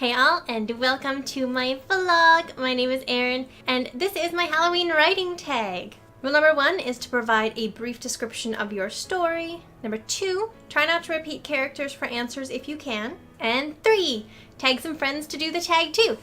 Hey all, and welcome to my vlog. My name is Erin, and this is my Halloween writing tag. Rule number 1 is to provide a brief description of your story. Number 2, try not to repeat characters for answers if you can. And 3, tag some friends to do the tag too.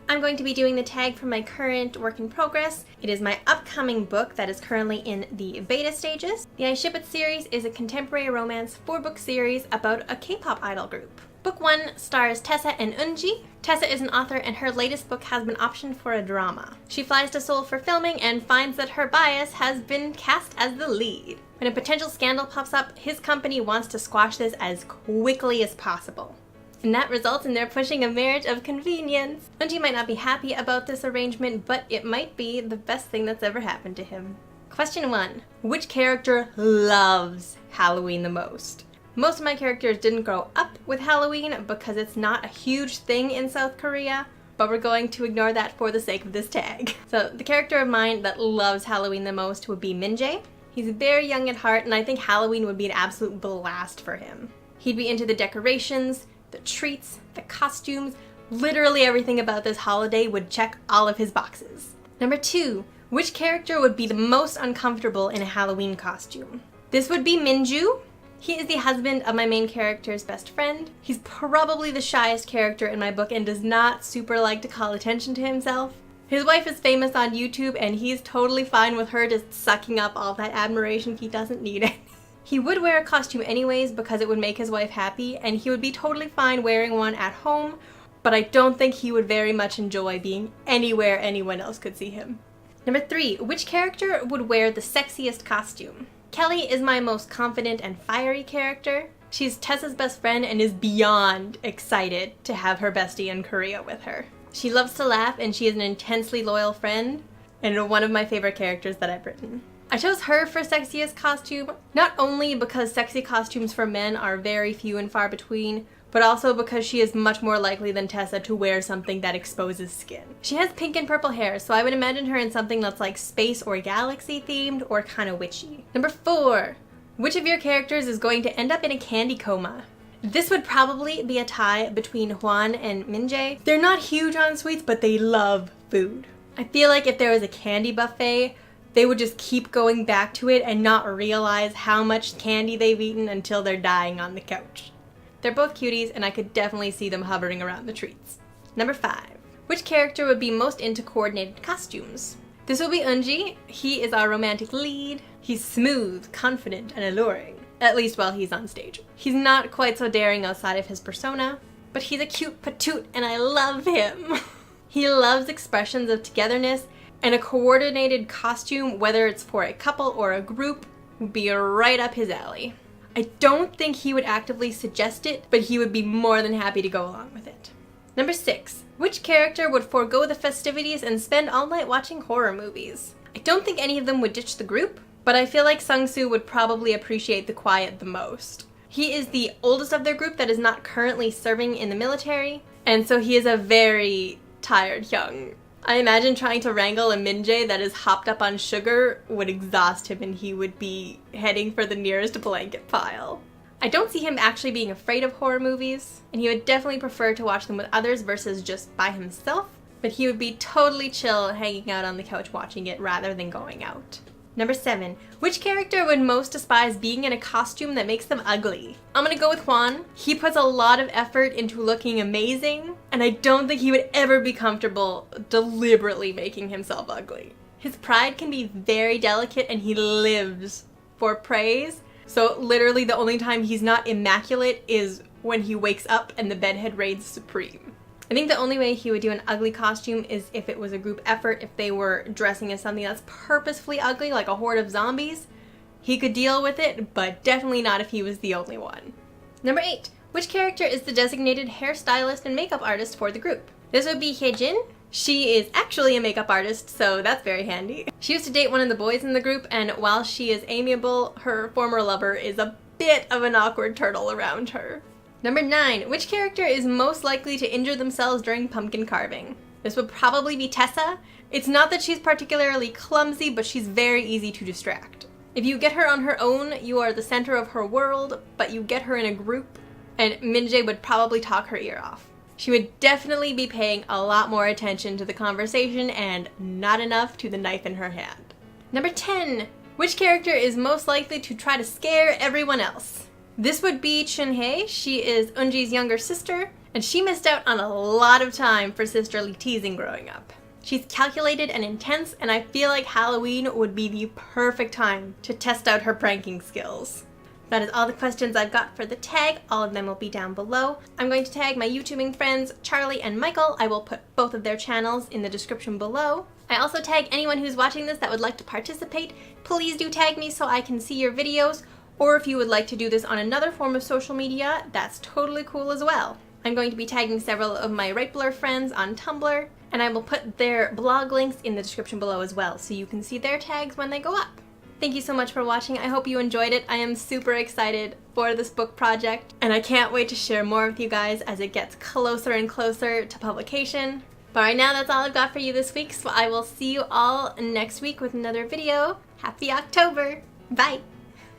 I'm going to be doing the tag for my current work in progress. It is my upcoming book that is currently in the beta stages. The I Ship It series is a contemporary romance 4-book series about a K-pop idol group. Book 1 stars Tessa and Eunji. Tessa is an author and her latest book has been optioned for a drama. She flies to Seoul for filming and finds that her bias has been cast as the lead. When a potential scandal pops up, his company wants to squash this as quickly as possible. And that results in their pushing a marriage of convenience. Eunji might not be happy about this arrangement, but it might be the best thing that's ever happened to him. Question 1. Which character loves Halloween the most? Most of my characters didn't grow up with Halloween because it's not a huge thing in South Korea, but we're going to ignore that for the sake of this tag. So the character of mine that loves Halloween the most would be Midday. He's very young at heart, and I think Halloween would be an absolute blast for him. He'd be into the decorations, the treats, the costumes, literally everything about this holiday would check all of his boxes. Number 2, which character would be the most uncomfortable in a Halloween costume? This would be Minju. He is the husband of my main character's best friend. He's probably the shyest character in my book and does not super like to call attention to himself. His wife is famous on YouTube and he's totally fine with her just sucking up all that admiration. He doesn't need it. He would wear a costume anyways because it would make his wife happy, and he would be totally fine wearing one at home, but I don't think he would very much enjoy being anywhere anyone else could see him. Number 3, which character would wear the sexiest costume? Kelly is my most confident and fiery character. She's Tessa's best friend and is beyond excited to have her bestie in Korea with her. She loves to laugh and she is an intensely loyal friend and one of my favorite characters that I've written. I chose her for sexiest costume, not only because sexy costumes for men are very few and far between, but also because she is much more likely than Tessa to wear something that exposes skin. She has pink and purple hair, so I would imagine her in something that's like space or galaxy themed or kind of witchy. Number 4, which of your characters is going to end up in a candy coma? This would probably be a tie between Hwan and Minjae. They're not huge on sweets, but they love food. I feel like if there was a candy buffet, they would just keep going back to it and not realize how much candy they've eaten until they're dying on the couch. They're both cuties and I could definitely see them hovering around the treats. Number 5. Which character would be most into coordinated costumes? This will be Eunji. He is our romantic lead. He's smooth, confident, and alluring, at least while he's on stage. He's not quite so daring outside of his persona, but he's a cute patoot and I love him. He loves expressions of togetherness, and a coordinated costume, whether it's for a couple or a group, would be right up his alley. I don't think he would actively suggest it, but he would be more than happy to go along with it. Number 6. Which character would forgo the festivities and spend all night watching horror movies? I don't think any of them would ditch the group, but I feel like Sung-soo would probably appreciate the quiet the most. He is the oldest of their group that is not currently serving in the military, and so he is a very tired young. I imagine trying to wrangle a Minjae that is hopped up on sugar would exhaust him and he would be heading for the nearest blanket pile. I don't see him actually being afraid of horror movies, and he would definitely prefer to watch them with others versus just by himself, but he would be totally chill hanging out on the couch watching it rather than going out. Number 7. Which character would most despise being in a costume that makes them ugly? I'm gonna go with Hwan. He puts a lot of effort into looking amazing, and I don't think he would ever be comfortable deliberately making himself ugly. His pride can be very delicate and he lives for praise, so literally the only time he's not immaculate is when he wakes up and the bedhead reigns supreme. I think the only way he would do an ugly costume is if it was a group effort, if they were dressing as something that's purposefully ugly, like a horde of zombies. He could deal with it, but definitely not if he was the only one. Number 8. Which character is the designated hairstylist and makeup artist for the group? This would be Hyejin. She is actually a makeup artist, so that's very handy. She used to date one of the boys in the group, and while she is amiable, her former lover is a bit of an awkward turtle around her. Number 9. Which character is most likely to injure themselves during pumpkin carving? This would probably be Tessa. It's not that she's particularly clumsy, but she's very easy to distract. If you get her on her own, you are the center of her world, but you get her in a group, and Minjae would probably talk her ear off. she would definitely be paying a lot more attention to the conversation and not enough to the knife in her hand. Number 10. Which character is most likely to try to scare everyone else? This would be Chunhei. She is Eunji's younger sister, and she missed out on a lot of time for sisterly teasing growing up. She's calculated and intense, and I feel like Halloween would be the perfect time to test out her pranking skills. That is all the questions I've got for the tag. All of them will be down below. I'm going to tag my YouTubing friends, Charlie and Michael. I will put both of their channels in the description below. I also tag anyone who's watching this that would like to participate. Please do tag me so I can see your videos, or if you would like to do this on another form of social media, that's totally cool as well. I'm going to be tagging several of my Rightblur friends on Tumblr, and I will put their blog links in the description below as well, so you can see their tags when they go up. Thank you so much for watching. I hope you enjoyed it. I am super excited for this book project, and I can't wait to share more with you guys as it gets closer and closer to publication. But right now, that's all I've got for you this week, so I will see you all next week with another video. Happy October! Bye!